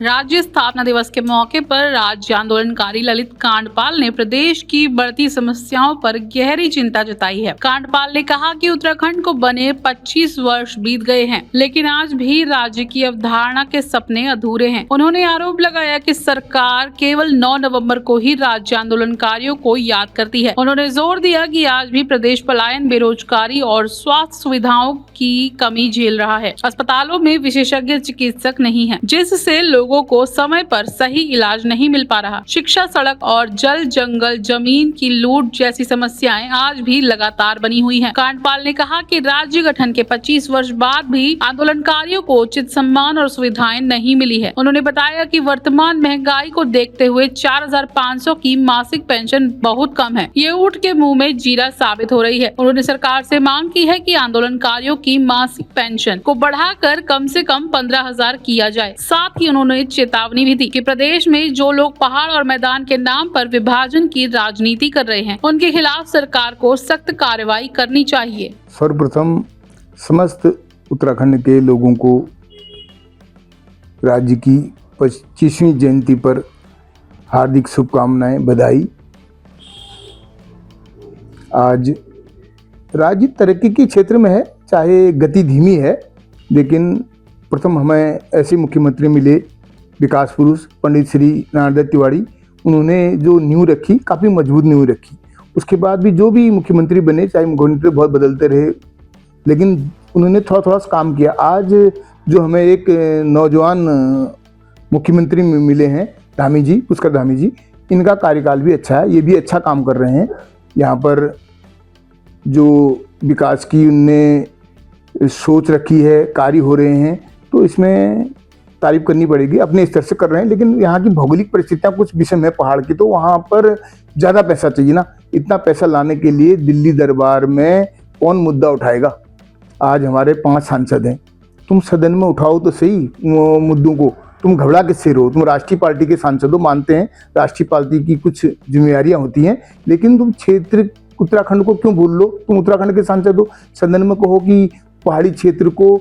राज्य स्थापना दिवस के मौके पर राज्य आंदोलनकारी ललित कांडपाल ने प्रदेश की बढ़ती समस्याओं पर गहरी चिंता जताई है। कांडपाल ने कहा कि उत्तराखंड को बने 25 वर्ष बीत गए हैं, लेकिन आज भी राज्य की अवधारणा के सपने अधूरे हैं। उन्होंने आरोप लगाया कि सरकार केवल 9 नवंबर को ही राज्य आंदोलनकारियों को याद करती है। उन्होंने जोर दिया कि आज भी प्रदेश पलायन, बेरोजगारी और स्वास्थ्य सुविधाओं की कमी झेल रहा है। अस्पतालों में विशेषज्ञ चिकित्सक नहीं है, जिससे लोगों को समय पर सही इलाज नहीं मिल पा रहा। शिक्षा, सड़क और जल जंगल जमीन की लूट जैसी समस्याएं आज भी लगातार बनी हुई हैं। कांडपाल ने कहा कि राज्य गठन के 25 वर्ष बाद भी आंदोलनकारियों को उचित सम्मान और सुविधाएं नहीं मिली है। उन्होंने बताया कि वर्तमान महंगाई को देखते हुए 4,500 की मासिक पेंशन बहुत कम है। ये ऊंट के मुंह में जीरा साबित हो रही है। उन्होंने सरकार से मांग की है कि आंदोलनकारियों की मासिक पेंशन को बढ़ाकर कम से कम 15,000 किया जाए। साथ ही उन्होंने चेतावनी भी दी कि प्रदेश में जो लोग पहाड़ और मैदान के नाम पर विभाजन की राजनीति कर रहे हैं, उनके खिलाफ सरकार को सख्त कार्रवाई करनी चाहिए। सर्वप्रथम समस्त उत्तराखंड के लोगों को राज्य की 25वीं जयंती पर हार्दिक शुभकामनाएं, बधाई। आज राज्य तरक्की के क्षेत्र में है, चाहे गति धीमी है, लेकिन प्रथम हमें ऐसे मुख्यमंत्री मिले, विकास पुरुष पंडित श्री नारायण दत्त तिवारी। उन्होंने जो नींव रखी, काफ़ी मजबूत नींव रखी। उसके बाद भी जो भी मुख्यमंत्री बने, चाहे मुख्यमंत्री बहुत बदलते रहे, लेकिन उन्होंने थोड़ा थोड़ा काम किया। आज जो हमें एक नौजवान मुख्यमंत्री मिले हैं, धामी जी, पुष्कर धामी जी, इनका कार्यकाल भी अच्छा है, ये भी अच्छा काम कर रहे हैं। यहाँ पर जो विकास की उनने सोच रखी है, कार्य हो रहे हैं, तो इसमें तारीफ करनी पड़ेगी। अपने स्तर से कर रहे हैं, लेकिन यहाँ की भौगोलिक परिस्थितियाँ कुछ विषम है पहाड़ की, तो वहाँ पर ज़्यादा पैसा चाहिए ना। इतना पैसा लाने के लिए दिल्ली दरबार में कौन मुद्दा उठाएगा। आज हमारे 5 सांसद हैं, तुम सदन में उठाओ तो सही मुद्दों को। तुम घबरा किससे रहो? तुम राष्ट्रीय पार्टी के सांसद हो, मानते हैं राष्ट्रीय पार्टी की कुछ जिम्मेदारियाँ होती हैं, लेकिन तुम क्षेत्र उत्तराखंड को क्यों भूल लो? तुम उत्तराखंड के सांसद हो, सदन में कहो कि पहाड़ी क्षेत्र को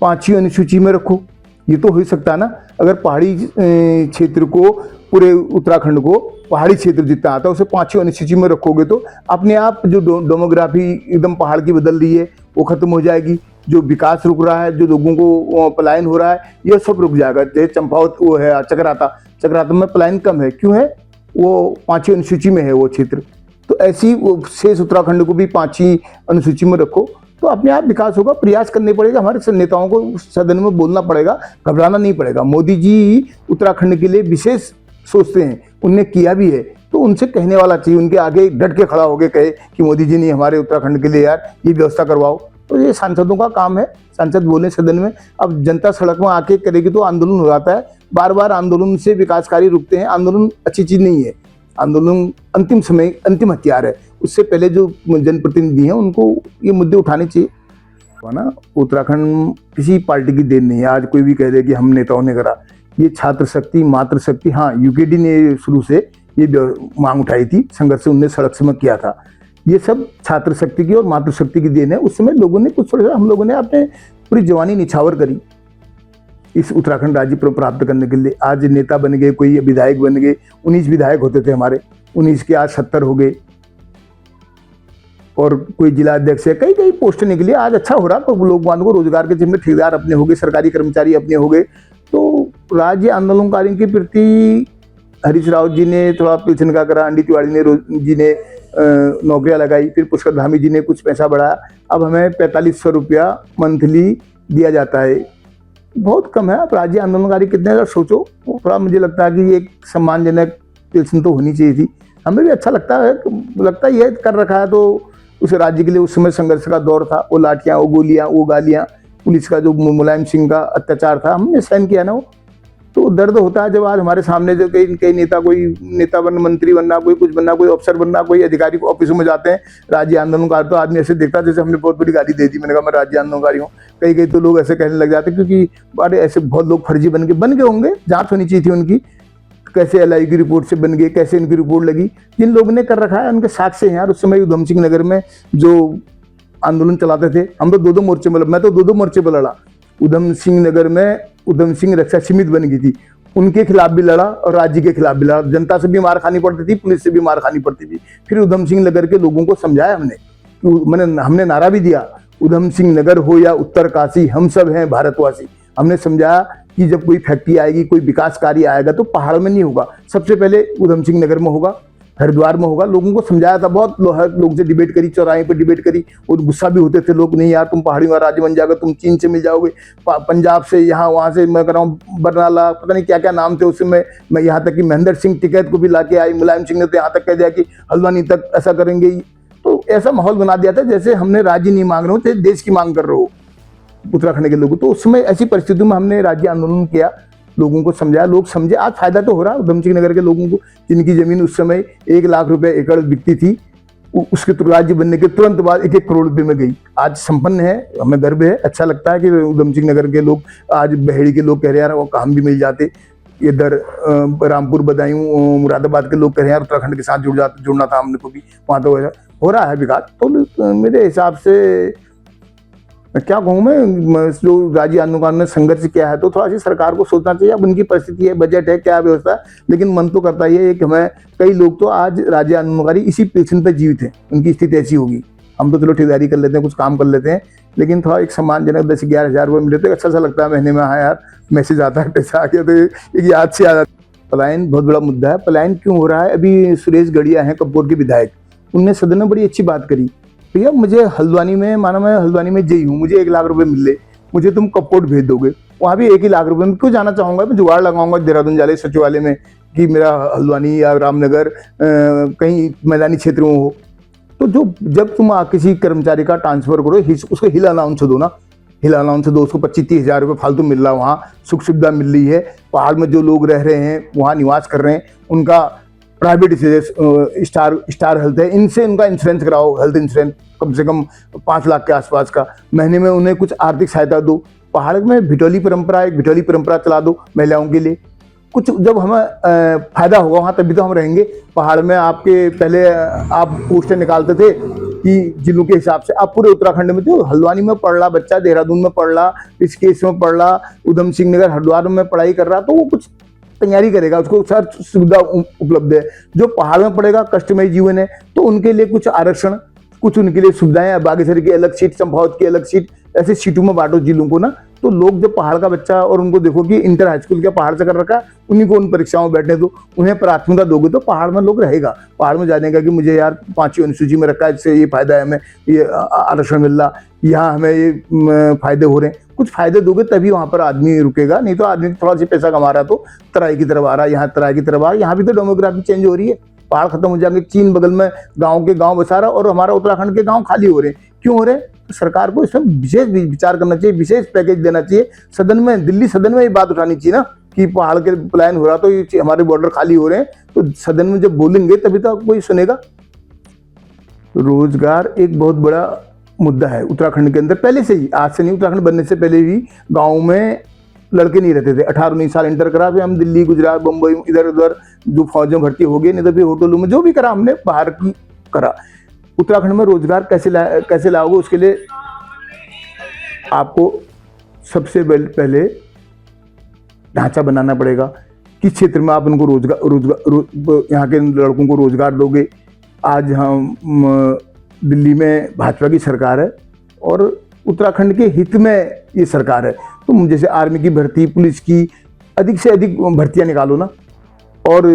5वीं अनुसूची में रखो। ये तो हो ही सकता है ना। अगर पहाड़ी क्षेत्र को, पूरे उत्तराखंड को पहाड़ी क्षेत्र जितना आता है उसे 5वीं अनुसूची में रखोगे तो अपने आप जो डेमोग्राफी एकदम पहाड़ की बदल रही है वो खत्म हो जाएगी। जो विकास रुक रहा है, जो लोगों को पलायन हो रहा है, ये सब रुक जाएगा। जैसे चंपावत वो है, चक्राता में पलायन कम है, क्यों है? वो 5वीं अनुसूची में है वो क्षेत्र। तो ऐसी वो शेष उत्तराखंड को भी 5वीं अनुसूची में रखो, तो अपने आप विकास होगा। प्रयास करने पड़ेगा, हमारे नेताओं को सदन में बोलना पड़ेगा, घबराना नहीं पड़ेगा। मोदी जी उत्तराखंड के लिए विशेष सोचते हैं, उनने किया भी है, तो उनसे कहने वाला चाहिए, उनके आगे डट के खड़ा होकर कहे कि मोदी जी ने हमारे उत्तराखंड के लिए यार ये व्यवस्था करवाओ। तो ये सांसदों का काम है, सांसद बोले सदन में। अब जनता सड़क में आके करेगी तो आंदोलन हो जाता है। बार बार आंदोलन से विकास कार्य रुकते हैं। आंदोलन अच्छी चीज़ नहीं है, आंदोलन अंतिम समय, अंतिम हथियार है। उससे पहले जो जनप्रतिनिधि हैं उनको ये मुद्दे उठाने चाहिए ना। उत्तराखंड किसी पार्टी की देन नहीं है। आज कोई भी कह दे कि हम नेताओं ने करा, ये छात्र शक्ति, मातृशक्ति, हाँ यूकेडी ने शुरू से ये मांग उठाई थी, संघर्ष 19 सड़क से किया था। ये सब छात्र शक्ति की और मातृशक्ति की देन है। उस समय लोगों ने कुछ, हम लोगों ने अपने पूरी जवानी निछावर करी इस उत्तराखंड राज्य पर प्राप्त करने के लिए। आज नेता बन गए, कोई विधायक बन गए। 19 विधायक होते थे हमारे, 19 के आज 70 हो गए, और कोई जिला अध्यक्ष है, कई कई पोस्ट निकली। आज अच्छा हो रहा, तो लोग को रोजगार के जिम्मे ठेकेदार अपने हो गए, सरकारी कर्मचारी अपने हो गए। तो राज्य आंदोलनकारियों के प्रति हरीश रावत जी ने थोड़ा पेंशन का करा, अंडी तिवारी जी ने नौकरियां लगाई, फिर पुष्कर धामी जी ने कुछ पैसा बढ़ाया। अब हमें 4500 रुपया मंथली दिया जाता है, बहुत कम है। अब राज्य आंदोलनकारी कितने, अगर सोचो, थोड़ा मुझे लगता है कि एक सम्मानजनक पेंशन तो होनी चाहिए थी। हमें भी अच्छा लगता है ये कर रखा है। तो उस राज्य के लिए उस समय संघर्ष का दौर था, वो लाठियाँ, वो गोलियाँ, वो गालियाँ, पुलिस का जो मुलायम सिंह का अत्याचार था, हमने सहन किया ना। वो तो दर्द होता है जब आज हमारे सामने जो कई नेता, कोई नेता बनना, मंत्री बनना, कोई कुछ बनना, कोई अफसर बनना, कोई अधिकारी को ऑफिसों में जाते हैं राज्य आंदोलनकार, तो आदमी ऐसे देखता है जैसे हमने बहुत बड़ी गाली दे दी। मैंने कहा मैं राज्य आंदोलनकारी हूँ। कई तो लोग ऐसे कहने लग जाते, क्योंकि अरे ऐसे बहुत लोग फर्जी बन गए होंगे। जाँच होनी चाहिए थी उनकी, कैसे एलआई की रिपोर्ट से बन गए, कैसे इनकी रिपोर्ट लगी। जिन लोगों ने कर रखा है उनके साक्ष्य हैं यार। उस समय उधम सिंह नगर में जो आंदोलन चलाते थे, हम तो 2-2 मोर्चे में, मैं तो 2-2 मोर्चे पर लड़ा। उधम सिंह नगर में उधम सिंह रक्षा समिति बन गई थी, उनके खिलाफ भी लड़ा और राज्य के खिलाफ भी लड़ा। जनता से भी मार खानी पड़ती थी, पुलिस से भी मार खानी पड़ती थी। फिर उधम सिंह नगर के लोगों को समझाया हमने नारा भी दिया, उधम सिंह नगर हो या उत्तरकाशी, हम सब हैं भारतवासी। हमने समझाया कि जब कोई फैक्ट्री आएगी, कोई विकास कार्य आएगा तो पहाड़ में नहीं होगा, सबसे पहले उधम सिंह नगर में होगा, हरिद्वार में होगा। लोगों को समझाया था, बहुत लोग से डिबेट करी, चौराहे पर डिबेट करी, और गुस्सा भी होते थे लोग, नहीं यार तुम पहाड़ी में राज्य बन जाओगे, तुम चीन से मिल जाओगे, पंजाब से, यहाँ वहाँ से, मैं कह रहा हूँ बरनाला, पता नहीं क्या क्या नाम थे उसमें। मैं यहाँ तक कि महेंद्र सिंह टिकैत को भी ला के आई, मुलायम सिंह ने तो यहाँ तक कह दिया कि हल्द्वानी तक ऐसा करेंगे। तो ऐसा माहौल बना दिया था जैसे हमने राज्य नहीं मांग रहे हो, जैसे देश की मांग कर रहे हो उत्तराखंड के लोग। तो उस समय ऐसी परिस्थितियों में हमने राज्य आंदोलन किया, लोगों को समझाया, लोग समझे। आज फायदा तो हो रहा है उधम सिंह नगर के लोगों को, जिनकी जमीन उस समय 1 लाख रुपए एकड़ बिकती थी, उसके राज्य बनने के तुरंत बाद 1-1 करोड़ रुपए में गई। आज संपन्न है, हमें गर्व है, अच्छा लगता है कि उधम सिंह नगर के लोग, आज बहेड़ी के लोग कह रहे हैं वो काम भी मिल जाते, इधर रामपुर, बदायूं, मुरादाबाद के लोग कह रहे हैं उत्तराखंड के साथ जुड़ना था हमने को भी, वहाँ तो हो रहा है विकास। तो मेरे हिसाब से मैं क्या कहूँ, मैं जो राज्य आंदोलन ने संघर्ष किया है तो थोड़ा सी सरकार को सोचना चाहिए। अब उनकी परिस्थिति है, बजट है, क्या व्यवस्था है, लेकिन मन तो करता ही है कि हमें, कई लोग तो आज राज्य आंदोलनकारी इसी पेंशन पर जीवित हैं, उनकी स्थिति ऐसी होगी। हम तो चलो ठेकेदारी कर लेते हैं, कुछ काम कर लेते हैं, लेकिन थोड़ा एक सम्मानजनक 10-11 हज़ार रुपये मिले तो अच्छा सा लगता है महीने में। हाँ यार, मैसेज आता है, पैसा आ गया, तो एक याद से आ जाता है। पलायन बहुत बड़ा मुद्दा है। पलायन क्यों हो रहा है? अभी सुरेश गड़िया हैं कपकोट के विधायक, उनने सदन में बड़ी अच्छी बात करी, भैया मुझे हल्द्वानी में, माना मैं हल्द्वानी में जई हूँ, मुझे 1 लाख रुपए मिले, मुझे तुम कपकोट भेज दोगे, वहाँ भी 1 ही लाख रुपए में क्यों जाना चाहूँगा? मैं जुगाड़ लगाऊंगा देहरादून जाले सचिवालय में कि मेरा हल्द्वानी या रामनगर कहीं मैदानी क्षेत्र में हो। तो जब तुम किसी कर्मचारी का ट्रांसफर करो, उसको हिल अलाउंस दो ना, हिल अलाउंस दो, उसको 25-30 हज़ार रुपये फालतू मिल रहा है, वहाँ सुख सुविधा मिल रही है। पहाड़ में जो लोग रह रहे हैं, वहाँ निवास कर रहे हैं, उनका प्राइवेट स्टार हेल्थ है, इनसे उनका इंश्योरेंस कराओ, हेल्थ इंश्योरेंस कम से कम 5 लाख के आसपास का, महीने में उन्हें कुछ आर्थिक सहायता दो। पहाड़ में एक भिटौली परंपरा चला दो महिलाओं के लिए। कुछ जब हमें फायदा होगा वहाँ, तभी तो हम रहेंगे। पहाड़ में आपके पहले आप पोस्टें निकालते थे कि जिलों के हिसाब से, आप पूरे उत्तराखंड में तो हल्द्वानी में पढ़ रहा बच्चा, देहरादून में पढ़ रहा, ऋषिकेश में पढ़ रहा, उधम सिंह नगर हरिद्वार में पढ़ाई कर रहा, तो वो कुछ तैयारी करेगा, उसको सर सुविधा उपलब्ध है। जो पहाड़ में पड़ेगा, कष्टमय जीवन है, तो उनके लिए कुछ आरक्षण, कुछ उनके लिए सुविधाएं, बागेश्वरी की अलग सीट, चंपावत की अलग सीट, ऐसे सीटों में बांटो जिलों को ना। तो लोग जब पहाड़ का बच्चा, और उनको देखो कि इंटर हाई स्कूल क्या पहाड़ से कर रखा है, उन्हीं को उन परीक्षाओं में बैठने दो, उन्हें प्राथमिकता दोगे तो पहाड़ में लोग रहेगा। पहाड़ में जाने का कि मुझे यार 5वीं अनुसूची में रखा है, इससे ये फायदा है, हमें ये आरक्षण मिल रहा, यहाँ हमें ये फायदे हो रहे हैं। कुछ फायदे दोगे तभी वहाँ पर आदमी रुकेगा, नहीं तो आदमी थोड़ा सा पैसा कमा रहा तो तराई की तरफ आ रहा है, यहाँ तराई की तरफ आ रहा है। यहाँ भी तो डेमोग्राफी चेंज हो रही है, पहाड़ खत्म हो जाएंगे, चीन बगल में गाँव के गाँव बसा रहा, और हमारा उत्तराखंड के गाँव खाली हो रहे हैं। क्यों हो रहे हैं? तो सरकार को इसमें विशेष विचार करना चाहिए, विशेष पैकेज देना चाहिए। सदन में, दिल्ली सदन में ये बात उठानी चाहिए ना कि पहाड़ के पलायन हो रहा तो ये हमारे बॉर्डर खाली हो रहे हैं, तो सदन में जब बोलेंगे तभी तो कोई सुनेगा। रोजगार एक बहुत बड़ा मुद्दा है उत्तराखंड के अंदर, पहले से ही, आज से नहीं, उत्तराखंड बनने से पहले भी गाँव में लड़के नहीं रहते थे। 18-19 साल इंटर करा, फिर हम दिल्ली, गुजरात, बम्बई, इधर उधर जो फौज में भर्ती हो गए, नहीं तो फिर होटलों में जो भी करा हमने, बाहर की करा। उत्तराखंड में रोजगार कैसे लाओगे? उसके लिए आपको सबसे पहले ढांचा बनाना पड़ेगा। किस क्षेत्र में आप उनको रोजगार यहाँ के लड़कों को रोजगार दोगे? आज हम दिल्ली में भाजपा की सरकार है और उत्तराखंड के हित में ये सरकार है, तो जैसे आर्मी की भर्ती, पुलिस की, अधिक से अधिक भर्तियां निकालो ना। और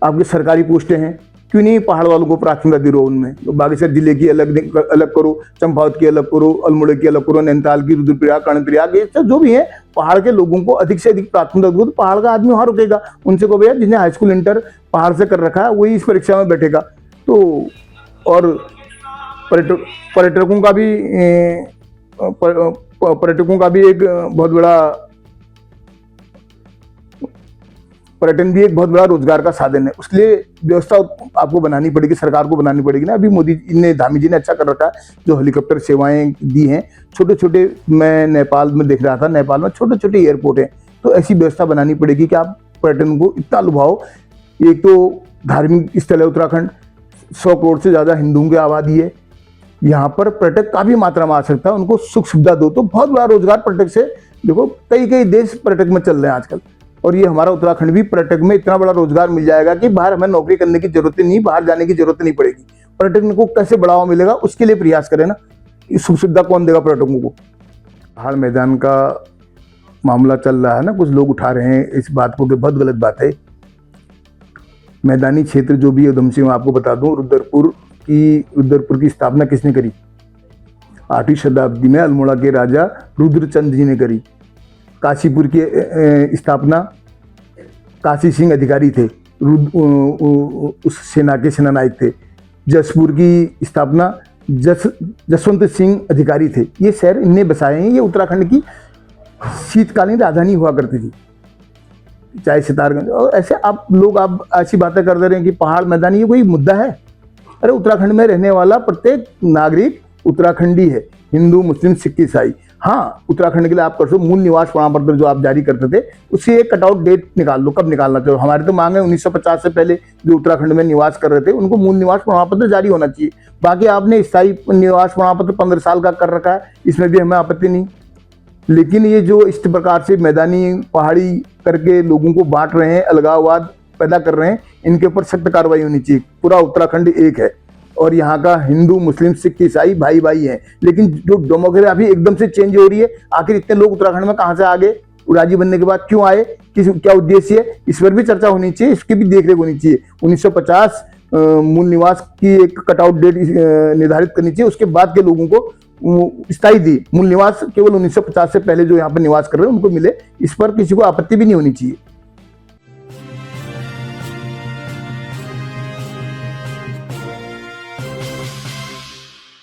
आपके सरकारी पोस्टें हैं, क्यों नहीं पहाड़ वालों को प्राथमिकता दे रहे हो उनमें? तो बागेश्वर जिले की अलग करो, चंपावत की अलग करो, अल्मोड़ा की अलग करो, नैनीताल की, रुद्रप्रयाग, कर्णप्रयाग, ये सब जो भी है, पहाड़ के लोगों को अधिक से अधिक प्राथमिकता दो, तो पहाड़ का आदमी वहाँ रुकेगा। उनसे को भैया जिन्हें हाई स्कूल इंटर पहाड़ से कर रखा है वही इस परीक्षा में बैठेगा। तो और पर्यटकों का भी एक बहुत बड़ा, पर्यटन भी एक बहुत बड़ा रोजगार का साधन है। उसके लिए व्यवस्था आपको बनानी पड़ेगी, सरकार को बनानी पड़ेगी ना। अभी मोदी ने, धामी जी ने अच्छा कर रखा है, जो हेलीकॉप्टर सेवाएं दी हैं, छोटे छोटे, मैं नेपाल में देख रहा था, नेपाल में छोटे छोटे एयरपोर्ट हैं, तो ऐसी व्यवस्था बनानी पड़ेगी कि आप पर्यटन को इतना लुभाओ। एक तो धार्मिक स्थल है उत्तराखंड, 100 करोड़ से ज़्यादा हिंदुओं की आबादी है, यहाँ पर पर्यटक काफ़ी मात्रा में आ सकता है, उनको सुख सुविधा दो तो बहुत बड़ा रोजगार पर्यटक से। देखो कई देश पर्यटक में चल रहे हैं आजकल, और ये हमारा उत्तराखंड भी पर्यटक में इतना बड़ा रोजगार मिल जाएगा कि बाहर हमें नौकरी करने की जरूरत नहीं, बाहर जाने की जरूरत नहीं पड़ेगी। पर्यटन को कैसे बढ़ावा मिलेगा उसके लिए प्रयास करें ना, सुख सुविधा कौन देगा पर्यटकों को। पहाड़ मैदान का मामला चल रहा है ना, कुछ लोग उठा रहे हैं इस बात को कि बहुत गलत बात है। मैदानी क्षेत्र जो भी है उधम सिंह, मैं आपको बता दूं, रुद्रपुर की स्थापना किसने करी? 8वीं शताब्दी में अल्मोड़ा के राजा रुद्रचंद जी ने करी। काशीपुर की स्थापना काशी सिंह अधिकारी थे, उस सेना के सेनानायक थे। जसपुर की स्थापना जसवंत सिंह अधिकारी थे। ये शहर इनने बसाए हैं। ये उत्तराखंड की शीतकालीन राजधानी हुआ करती थी, चाहे सितारगंज। और ऐसे आप ऐसी बातें कर दे रहे हैं कि पहाड़ मैदानी, ये कोई मुद्दा है? अरे उत्तराखंड में रहने वाला प्रत्येक नागरिक उत्तराखंडी है, हिंदू, मुस्लिम, सिख, ईसाई। हाँ, उत्तराखंड के लिए आप कर सो मूल निवास प्रमाण पत्र जो आप जारी करते थे उससे एक कटआउट डेट निकाल लो, कब निकालना चाहिए। हमारी तो मांग है 1950 से पहले जो उत्तराखंड में निवास कर रहे थे उनको मूल निवास प्रमाण पत्र जारी होना चाहिए। बाकी आपने स्थायी निवास प्रमाण पत्र 15 साल का कर रखा है, इसमें भी हमें आपत्ति नहीं। लेकिन ये जो इस प्रकार से मैदानी पहाड़ी करके लोगों को बांट रहे हैं, अलगाववाद पैदा कर रहे हैं, इनके ऊपर सख्त कार्रवाई होनी चाहिए। पूरा उत्तराखंड एक है और यहाँ का हिंदू, मुस्लिम, सिख, ईसाई भाई भाई हैं। लेकिन जो डेमोग्राफी एकदम से चेंज हो रही है, आखिर इतने लोग उत्तराखंड में कहाँ से आ गए? राज्य बनने के बाद क्यों आए? क्या उद्देश्य है? इस पर भी चर्चा होनी चाहिए, इसकी भी देखरेख होनी चाहिए। 1950 मूल निवास की एक कटआउट डेट निर्धारित करनी चाहिए, उसके बाद के लोगों को स्थायी दी। मूल निवास केवल 1950 से पहले जो यहाँ पर निवास कर रहे हैं उनको मिले, इस पर किसी को आपत्ति भी नहीं होनी चाहिए।